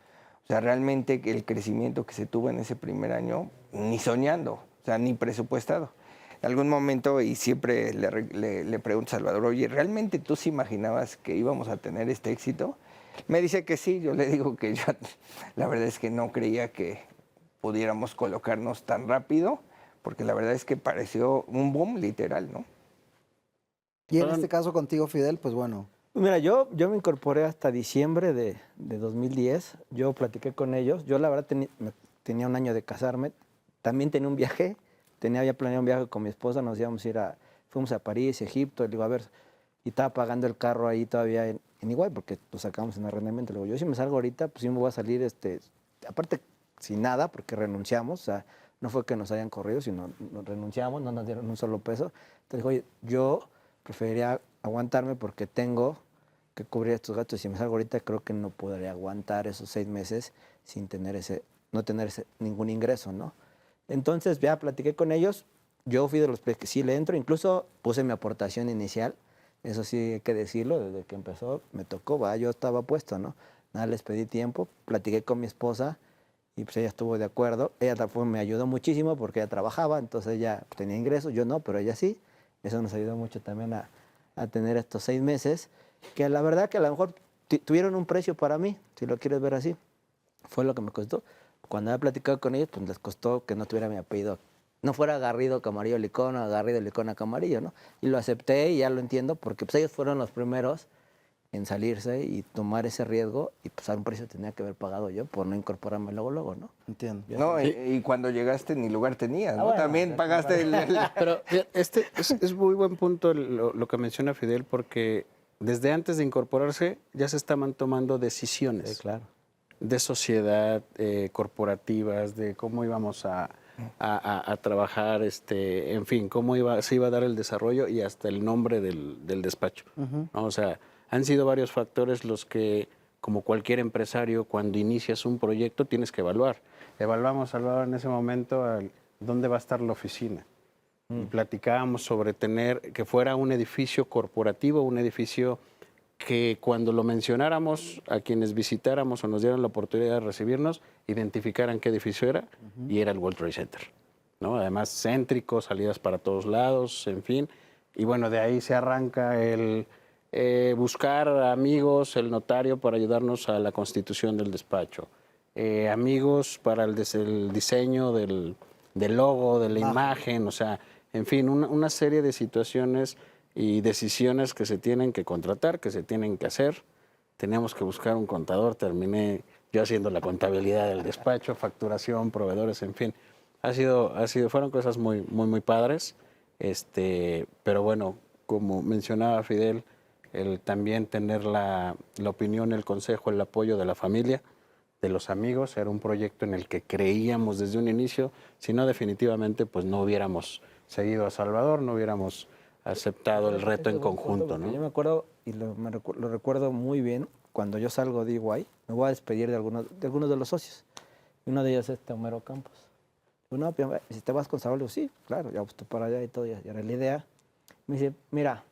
O sea, realmente el crecimiento que se tuvo en ese primer año, ni soñando, o sea, ni presupuestado. En algún momento, y siempre le pregunto a Salvador, oye, ¿realmente tú sí imaginabas que íbamos a tener este éxito? Me dice que sí, yo le digo que yo la verdad es que no creía que pudiéramos colocarnos tan rápido, porque la verdad es que pareció un boom literal, ¿no? Y en este caso contigo, Fidel, pues bueno, Pues mira, yo me incorporé hasta diciembre de 2010. Yo platiqué con ellos. Yo la verdad tenía un año de casarme. También tenía un viaje. Había planeado un viaje con mi esposa. Nos íbamos a ir fuimos a París, Egipto. Le digo, a ver, y estaba pagando el carro ahí todavía en Iguay porque lo sacamos en arrendamiento. Le digo, yo si me salgo ahorita, pues sí me voy a salir, aparte sin nada porque renunciamos. O sea, no fue que nos hayan corrido, sino nos renunciamos, no nos dieron un solo peso. Entonces dijo, oye, yo preferiría aguantarme porque tengo que cubrir estos gastos. Si me salgo ahorita, creo que no podría aguantar esos 6 meses sin no tener ningún ingreso, ¿no? Entonces ya platiqué con ellos. Yo fui de los que sí le entro. Incluso puse mi aportación inicial. Eso sí hay que decirlo. Desde que empezó me tocó, yo estaba puesto, ¿no? Nada, les pedí tiempo. Platiqué con mi esposa y pues ella estuvo de acuerdo. Ella me ayudó muchísimo porque ella trabajaba, entonces ella tenía ingresos, yo no, pero ella sí. Eso nos ayudó mucho también a tener estos 6 meses, que la verdad que a lo mejor tuvieron un precio para mí, si lo quieres ver así. Fue lo que me costó. Cuando había platicado con ellos, pues les costó que no tuviera mi apellido. No fuera Garrido Camarillo Licona, Garrido Licona Camarillo, ¿no? Y lo acepté y ya lo entiendo porque pues ellos fueron los primeros en salirse y tomar ese riesgo y pues a un precio tenía que haber pagado yo por no incorporarme luego, ¿no? entiendo. No, y cuando llegaste ni lugar tenías, ¿no? bueno, También pagaste Pero es muy buen punto lo que menciona Fidel, porque desde antes de incorporarse ya se estaban tomando decisiones Sí, claro. de sociedad, corporativas, de cómo íbamos a a trabajar, en fin, cómo se iba a dar el desarrollo y hasta el nombre del despacho, ¿no? O sea, han sido varios factores los que, como cualquier empresario, cuando inicias un proyecto tienes que evaluar. Evaluamos, Salvador, en ese momento dónde va a estar la oficina. Y platicábamos sobre que fuera un edificio corporativo, un edificio que cuando lo mencionáramos a quienes visitáramos o nos dieran la oportunidad de recibirnos, identificaran qué edificio era, y era el World Trade Center, ¿no? Además, céntrico, salidas para todos lados, en fin. Y bueno, de ahí se arranca el buscar amigos, el notario para ayudarnos a la constitución del despacho, amigos para el diseño del logo, de la imagen, o sea, en fin, una serie de situaciones y decisiones que se tienen que contratar, que se tienen que hacer. Teníamos que buscar un contador, terminé yo haciendo la contabilidad del despacho, facturación, proveedores, en fin. Fueron cosas muy, muy, muy padres. Pero bueno, como mencionaba Fidel, el también tener la opinión, el consejo, el apoyo de la familia, de los amigos, era un proyecto en el que creíamos desde un inicio, si no definitivamente pues no hubiéramos seguido a Salvador, no hubiéramos aceptado el reto en conjunto, ¿no? Yo me acuerdo, y lo recuerdo muy bien, cuando yo salgo de EY, me voy a despedir de algunos de los socios. Y uno de ellos es Homero Campos. Digo, no, pero, si te vas con Salvador, digo, sí, claro, ya tú para allá y todo, ya era la idea. Me dice, mira,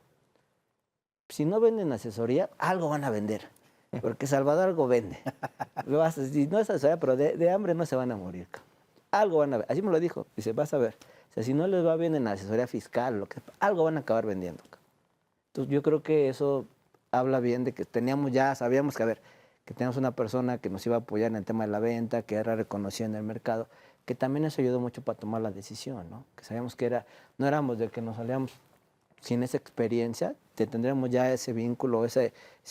si no venden asesoría, algo van a vender, porque Salvador algo vende. Si no es asesoría, pero de hambre no se van a morir. Algo van a ver. Así me lo dijo. Dice, vas a ver. O sea, si no les va bien en la asesoría fiscal, algo van a acabar vendiendo. Entonces, yo creo que eso habla bien de que sabíamos que teníamos una persona que nos iba a apoyar en el tema de la venta, que era reconocida en el mercado, que también nos ayudó mucho para tomar la decisión, ¿no? Que sabíamos que no éramos de que nos salíamos sin esa experiencia, tendremos ya ese vínculo, esa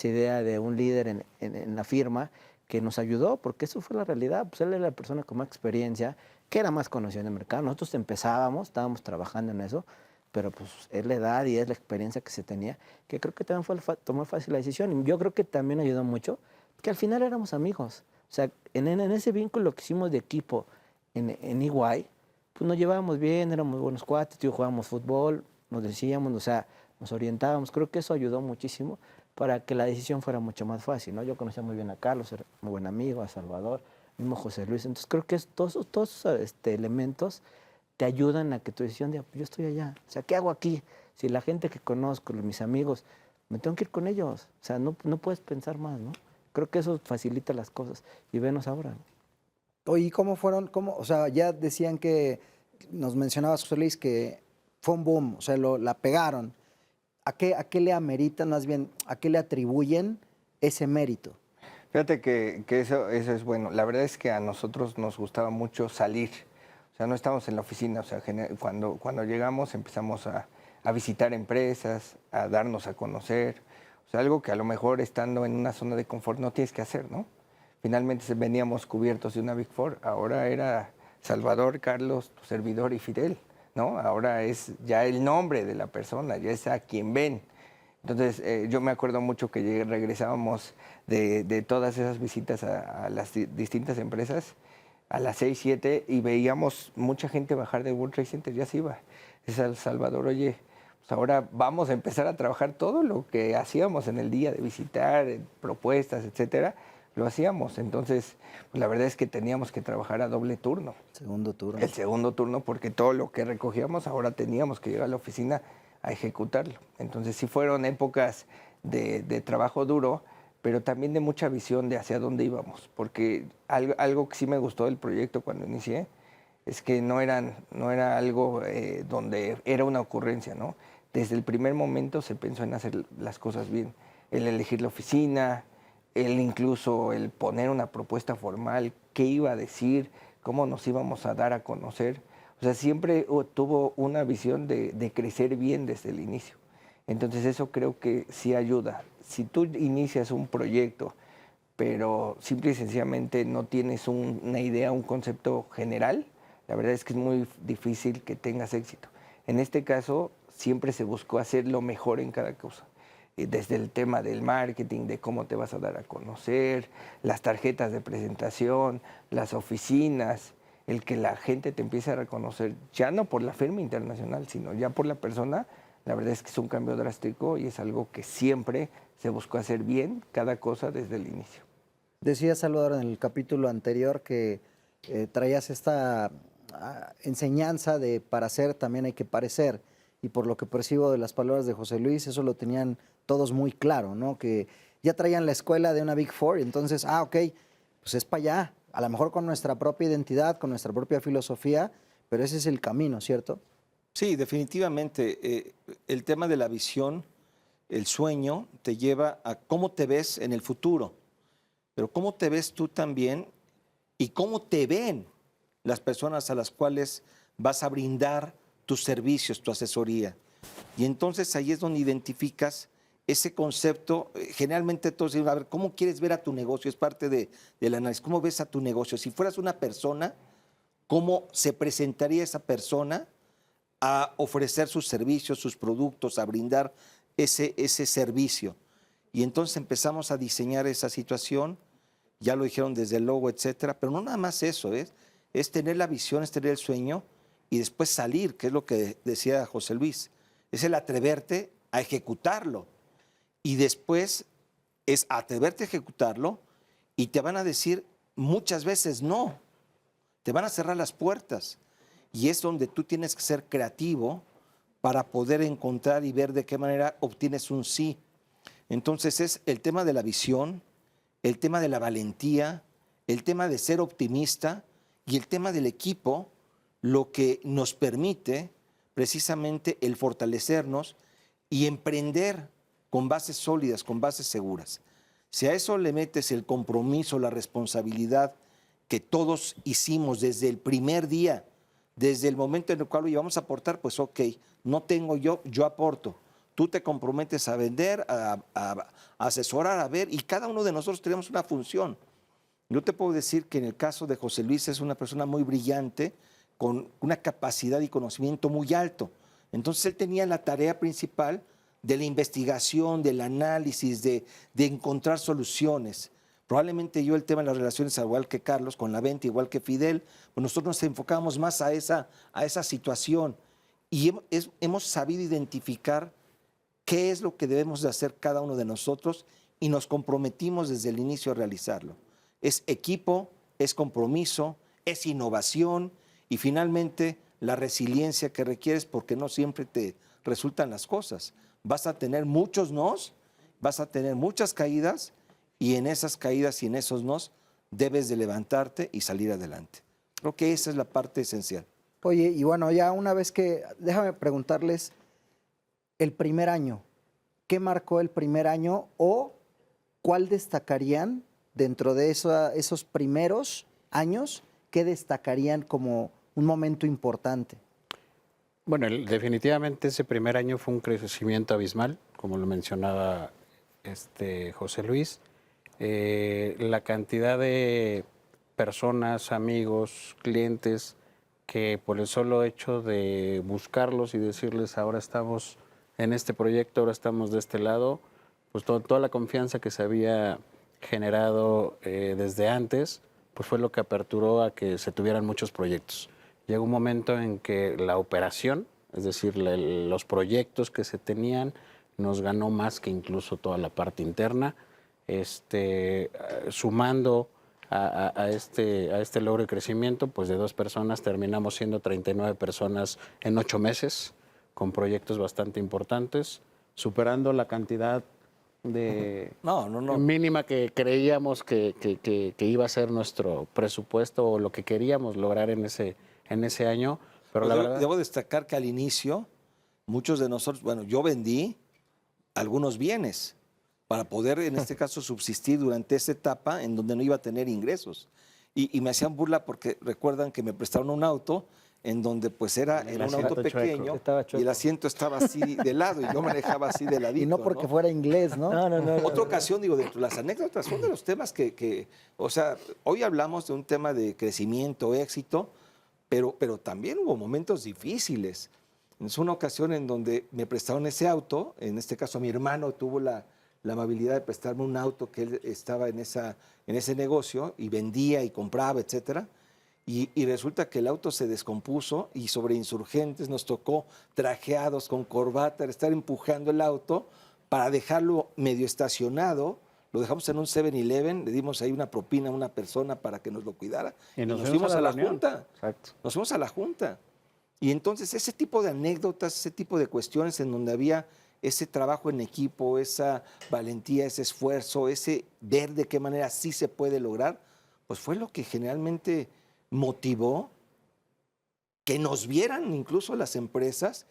idea de un líder en la firma que nos ayudó, porque eso fue la realidad. Pues él era la persona con más experiencia, que era más conocida en el mercado. Nosotros estábamos trabajando en eso, pero pues es la edad y es la experiencia que se tenía, que creo que también fue tomar fácil la decisión. Y yo creo que también ayudó mucho, que al final éramos amigos. O sea, en ese vínculo que hicimos de equipo en EY, pues nos llevábamos bien, éramos buenos cuates, jugábamos fútbol, nos decíamos, o sea, nos orientábamos. Creo que eso ayudó muchísimo para que la decisión fuera mucho más fácil, ¿no? Yo conocía muy bien a Carlos, era muy buen amigo, a Salvador, mismo José Luis. Entonces creo que todos esos elementos te ayudan a que tu decisión diga, yo estoy allá, o sea, ¿qué hago aquí? Si la gente que conozco, mis amigos, me tengo que ir con ellos, o sea, no puedes pensar más, ¿no? Creo que eso facilita las cosas y venos ahora, ¿no? Oye, ¿cómo fueron? O sea, ya decían que, nos mencionabas, José Luis, que fue un boom, o sea, la pegaron. ¿A qué le ameritan, más bien, a qué le atribuyen ese mérito? Fíjate que eso es bueno. La verdad es que a nosotros nos gustaba mucho salir. O sea, no estamos en la oficina. O sea, cuando llegamos empezamos a visitar empresas, a darnos a conocer. O sea, algo que a lo mejor estando en una zona de confort no tienes que hacer, ¿no? Finalmente veníamos cubiertos de una Big Four. Ahora era Salvador, Carlos, tu servidor y Fidel, ¿no? Ahora es ya el nombre de la persona, ya es a quien ven. Entonces, yo me acuerdo mucho que regresábamos de todas esas visitas a las distintas empresas a las 6, 7 y veíamos mucha gente bajar de World Trade Center, ya se iba. Es El Salvador, oye, pues ahora vamos a empezar a trabajar todo lo que hacíamos en el día de visitar, propuestas, etcétera, lo hacíamos. Entonces, pues la verdad es que teníamos que trabajar a doble turno. Segundo turno. El segundo turno, porque todo lo que recogíamos ahora teníamos que llegar a la oficina a ejecutarlo. Entonces sí fueron épocas de trabajo duro, pero también de mucha visión de hacia dónde íbamos, porque algo que sí me gustó del proyecto cuando inicié es que no era algo donde era una ocurrencia, ¿no? Desde el primer momento se pensó en hacer las cosas bien, el elegir la oficina, incluso el poner una propuesta formal, qué iba a decir, cómo nos íbamos a dar a conocer. O sea, siempre tuvo una visión de crecer bien desde el inicio. Entonces eso creo que sí ayuda. Si tú inicias un proyecto, pero simple y sencillamente no tienes una idea, un concepto general, la verdad es que es muy difícil que tengas éxito. En este caso, siempre se buscó hacer lo mejor en cada cosa. Desde el tema del marketing, de cómo te vas a dar a conocer, las tarjetas de presentación, las oficinas. el que la gente te empiece a reconocer, ya no por la firma internacional, sino ya por la persona, la verdad es que es un cambio drástico y es algo que siempre se buscó hacer bien, cada cosa desde el inicio. Decía Salvador en el capítulo anterior que traías esta enseñanza de para ser también hay que parecer, y por lo que percibo de las palabras de José Luis, eso lo tenían todos muy claro, ¿no? Que ya traían la escuela de una Big Four, y entonces, ok, pues es para allá, a lo mejor con nuestra propia identidad, con nuestra propia filosofía, pero ese es el camino, ¿cierto? Sí, definitivamente. El tema de la visión, el sueño, te lleva a cómo te ves en el futuro, pero cómo te ves tú también y cómo te ven las personas a las cuales vas a brindar tus servicios, tu asesoría. Y entonces ahí es donde identificas ese concepto. Generalmente todos dicen, a ver, ¿cómo quieres ver a tu negocio? Es parte del análisis. ¿Cómo ves a tu negocio? Si fueras una persona, ¿cómo se presentaría esa persona a ofrecer sus servicios, sus productos, a brindar ese servicio? Y entonces empezamos a diseñar esa situación, ya lo dijeron desde el logo, etcétera, pero no nada más eso, es tener la visión, es tener el sueño y después salir, que es lo que decía José Luis, es el atreverte a ejecutarlo y después es atreverte a ejecutarlo y te van a decir muchas veces no, te van a cerrar las puertas y es donde tú tienes que ser creativo para poder encontrar y ver de qué manera obtienes un sí. Entonces es el tema de la visión, el tema de la valentía, el tema de ser optimista y el tema del equipo, lo que nos permite precisamente el fortalecernos y emprender con bases sólidas, con bases seguras. Si a eso le metes el compromiso, la responsabilidad que todos hicimos desde el primer día, desde el momento en el cual lo íbamos a aportar, pues ok, no tengo yo aporto. Tú te comprometes a vender, a asesorar, a ver, y cada uno de nosotros tenemos una función. Yo te puedo decir que en el caso de José Luis es una persona muy brillante, con una capacidad y conocimiento muy alto. Entonces él tenía la tarea principal de la investigación, del análisis, de encontrar soluciones. Probablemente yo el tema de las relaciones, igual que Carlos, con la venta, igual que Fidel, pues nosotros nos enfocamos más a esa situación y hemos sabido identificar qué es lo que debemos de hacer cada uno de nosotros y nos comprometimos desde el inicio a realizarlo. Es equipo, es compromiso, es innovación y finalmente la resiliencia que requieres porque no siempre te resultan las cosas. Vas a tener muchos nos, vas a tener muchas caídas y en esas caídas y en esos nos debes de levantarte y salir adelante. Creo que esa es la parte esencial. Oye, y bueno, ya una vez que, déjame preguntarles, el primer año, ¿qué marcó el primer año o cuál destacarían dentro de esos primeros años, qué destacarían como un momento importante? Bueno, definitivamente ese primer año fue un crecimiento abismal, como lo mencionaba José Luis. La cantidad de personas, amigos, clientes, que por el solo hecho de buscarlos y decirles ahora estamos en este proyecto, ahora estamos de este lado, pues toda la confianza que se había generado desde antes, pues fue lo que aperturó a que se tuvieran muchos proyectos. Llegó un momento en que la operación, es decir, los proyectos que se tenían, nos ganó más que incluso toda la parte interna. Sumando a este logro de crecimiento, pues de 2 personas terminamos siendo 39 personas en 8 meses, con proyectos bastante importantes, superando la cantidad mínima que creíamos que iba a ser nuestro presupuesto o lo que queríamos lograr en ese año. Pero la verdad, debo destacar que al inicio, muchos de nosotros, bueno, yo vendí algunos bienes para poder, en este caso, subsistir durante esa etapa en donde no iba a tener ingresos. Y me hacían burla porque recuerdan que me prestaron un auto en donde pues era un auto pequeño y el asiento estaba así de lado y yo manejaba así de ladito. Y no porque fuera inglés, ¿no? No. Otra ocasión, digo, dentro de las anécdotas son de los temas o sea, hoy hablamos de un tema de crecimiento, éxito, pero también hubo momentos difíciles. Es una ocasión en donde me prestaron ese auto, en este caso mi hermano tuvo la amabilidad de prestarme un auto que él estaba en ese negocio y vendía y compraba, etcétera. y resulta que el auto se descompuso y sobre Insurgentes nos tocó trajeados con corbata estar empujando el auto para dejarlo medio estacionado. Lo dejamos en un 7-Eleven, le dimos ahí una propina a una persona para que nos lo cuidara y nos fuimos a la reunión. junta. Exacto. Nos fuimos a la junta. Y entonces ese tipo de anécdotas, ese tipo de cuestiones en donde había ese trabajo en equipo, esa valentía, ese esfuerzo, ese ver de qué manera sí se puede lograr, pues fue lo que generalmente motivó que nos vieran incluso las empresas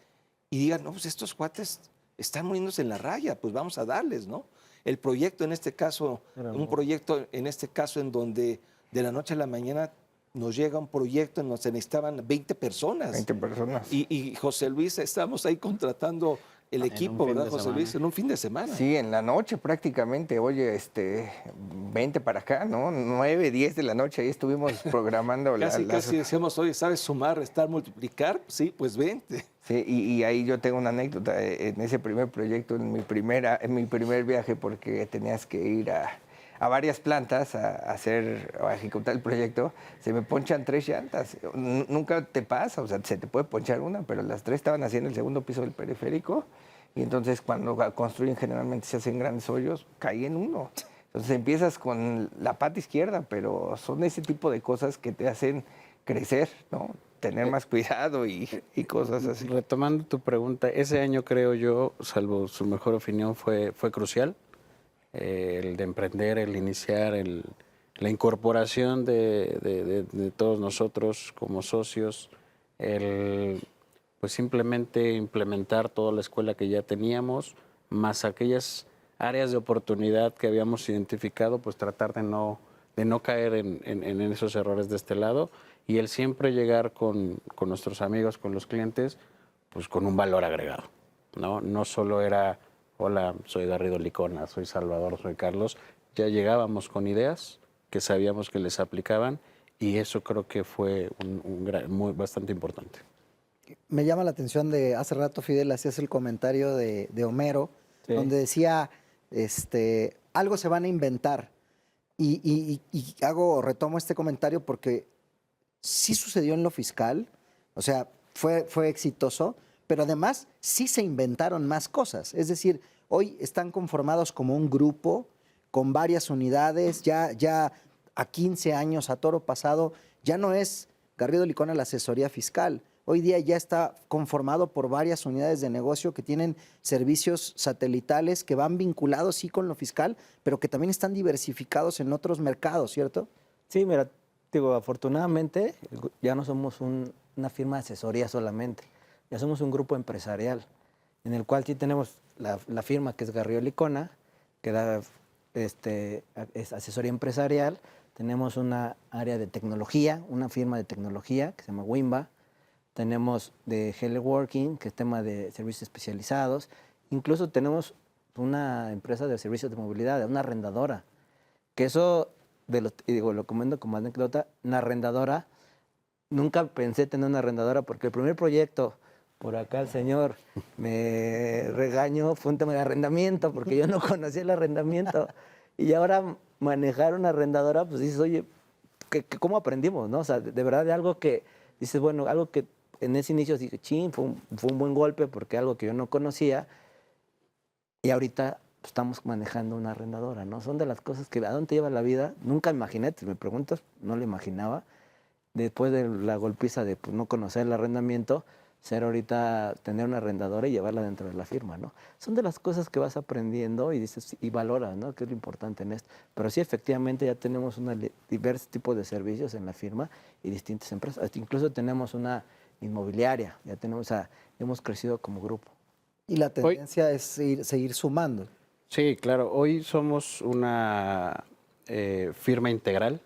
y digan, no, pues estos cuates están muriéndose en la raya, pues vamos a darles, ¿no? El proyecto en este caso, en donde de la noche a la mañana nos llega un proyecto en donde se necesitaban 20 personas. 20 personas. Y José Luis, estábamos ahí contratando el equipo, fin de ¿verdad, José semana. Luis? En un fin de semana. Sí, en la noche prácticamente. Oye, 20 para acá, ¿no? 9, 10 de la noche, ahí estuvimos programando Casi decíamos, oye, ¿sabes sumar, restar, multiplicar? Sí, pues 20. Sí, y ahí yo tengo una anécdota en ese primer proyecto, en mi primer viaje, porque tenías que ir a varias plantas a ejecutar el proyecto, se me ponchan 3 llantas. Nunca te pasa, o sea, se te puede ponchar una, pero las 3 estaban haciendo el segundo piso del periférico, y entonces cuando construyen generalmente se hacen grandes hoyos, caí en uno. Entonces empiezas con la pata izquierda, pero son ese tipo de cosas que te hacen crecer, ¿no? Tener más cuidado y cosas así. Retomando tu pregunta, ese año creo yo, salvo su mejor opinión, fue crucial. El de emprender, el iniciar, la incorporación de todos nosotros como socios, pues simplemente implementar toda la escuela que ya teníamos, más aquellas áreas de oportunidad que habíamos identificado, pues tratar de no caer en esos errores de este lado y el siempre llegar con nuestros amigos, con los clientes, pues con un valor agregado, ¿no? No solo era, hola, soy Garrido Licona, soy Salvador, soy Carlos, ya llegábamos con ideas que sabíamos que les aplicaban y eso creo que fue bastante importante. Me llama la atención de hace rato, Fidel, hacías el comentario de Homero, Sí. donde decía, algo se van a inventar. Y retomo este comentario porque sí sucedió en lo fiscal, o sea, fue exitoso, pero además sí se inventaron más cosas. Es decir, hoy están conformados como un grupo con varias unidades, ya a 15 años, a toro pasado, ya no es Garrido Licona la asesoría fiscal. Hoy día ya está conformado por varias unidades de negocio que tienen servicios satelitales que van vinculados sí con lo fiscal, pero que también están diversificados en otros mercados, ¿cierto? Sí, mira, digo, afortunadamente ya no somos una firma de asesoría solamente, ya somos un grupo empresarial, en el cual sí tenemos la firma que es Garrido Licona, que da es asesoría empresarial, tenemos una área de tecnología, una firma de tecnología que se llama Wimba, tenemos de Teleworking, que es tema de servicios especializados, incluso tenemos una empresa de servicios de movilidad, una arrendadora, que eso, lo comento como anécdota, una arrendadora, nunca pensé tener una arrendadora porque el primer proyecto, por acá el señor me regañó, fue un tema de arrendamiento, porque yo no conocía el arrendamiento, y ahora manejar una arrendadora, pues dices, oye, ¿cómo aprendimos, no? O sea, de verdad de algo que, dices, bueno, algo que en ese inicio dije, chin, fue un buen golpe porque algo que yo no conocía, y ahorita pues, estamos manejando una arrendadora, ¿no? Son de las cosas que, ¿a dónde te lleva la vida? Nunca imaginé, si me preguntas, no lo imaginaba. Después de la golpiza de pues, no conocer el arrendamiento, ser ahorita, tener una arrendadora y llevarla dentro de la firma, ¿no? Son de las cosas que vas aprendiendo y dices, y valoras, ¿no? Que es lo importante en esto. Pero sí, efectivamente, ya tenemos diversos tipos de servicios en la firma y distintas empresas. Hasta incluso tenemos una inmobiliaria, ya tenemos, hemos crecido como grupo. Y la tendencia es seguir sumando. Sí, claro. Hoy somos una firma integral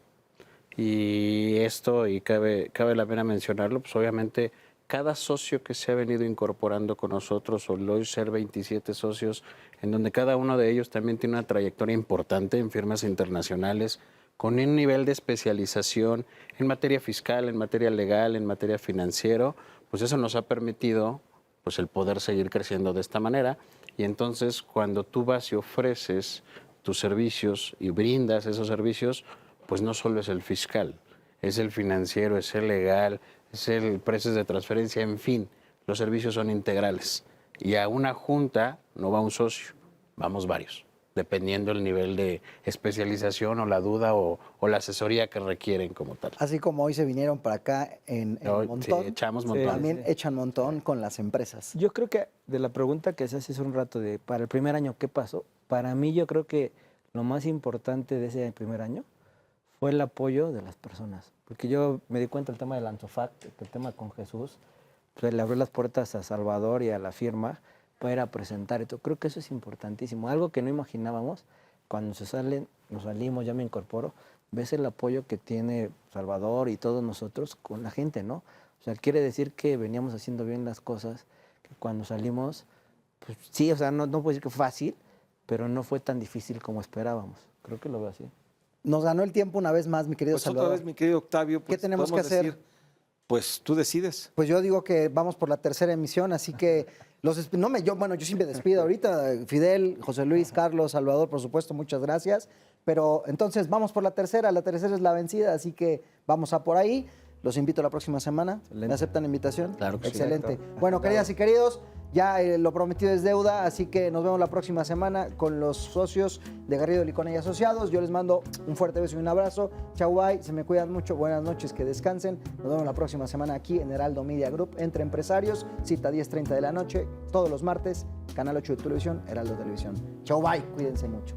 y esto, y cabe la pena mencionarlo, pues obviamente cada socio que se ha venido incorporando con nosotros, o hoy ser 27 socios, en donde cada uno de ellos también tiene una trayectoria importante en firmas internacionales, con un nivel de especialización en materia fiscal, en materia legal, en materia financiero, pues eso nos ha permitido pues el poder seguir creciendo de esta manera. Y entonces cuando tú vas y ofreces tus servicios y brindas esos servicios, pues no solo es el fiscal. es el financiero, es el legal, es el precios de transferencia, en fin, los servicios son integrales. Y a una junta no va un socio, vamos varios, dependiendo del nivel de especialización o la duda o la asesoría que requieren como tal. Así como hoy se vinieron para acá en Hoy, Montón, sí, echamos montón. también echan montón con las empresas. Yo creo que de la pregunta que se hace hace un rato de para el primer año, ¿qué pasó? Para mí yo creo que lo más importante de ese primer año fue el apoyo de las personas. Porque yo me di cuenta del tema del Ansofac, el tema con Jesús, pues, le abrió las puertas a Salvador y a la firma para ir a presentar esto. Creo que eso es importantísimo. Algo que no imaginábamos, cuando se salen, nos salimos, ya me incorporo, ves el apoyo que tiene Salvador y todos nosotros con la gente, ¿no? O sea, quiere decir que veníamos haciendo bien las cosas, que cuando salimos, pues sí, o sea, no puedo decir que fue fácil, pero no fue tan difícil como esperábamos. Creo que lo veo así. Nos ganó el tiempo una vez más, mi querido Pues Salvador. otra vez, mi querido Octavio, pues, ¿Qué tenemos que podemos hacer? decir, pues tú decides. Pues yo digo que vamos por la tercera emisión, así que yo sí me despido ahorita. Fidel, José Luis, Carlos, Salvador, por supuesto, muchas gracias. Pero entonces vamos por la tercera es la vencida, así que vamos a por ahí. Los invito la próxima semana. Excelente. ¿Me aceptan la invitación? Claro que sí. Excelente. Bueno, queridas y queridos, ya lo prometido es deuda, así que nos vemos la próxima semana con los socios de Garrido, Licona y Asociados. Yo les mando un fuerte beso y un abrazo. Chau, bye, se me cuidan mucho, buenas noches, que descansen. Nos vemos la próxima semana aquí en Heraldo Media Group, Entre Empresarios, cita 10:30 de la noche, todos los martes, Canal 8 de Televisión, Heraldo Televisión. Chau, bye, cuídense mucho.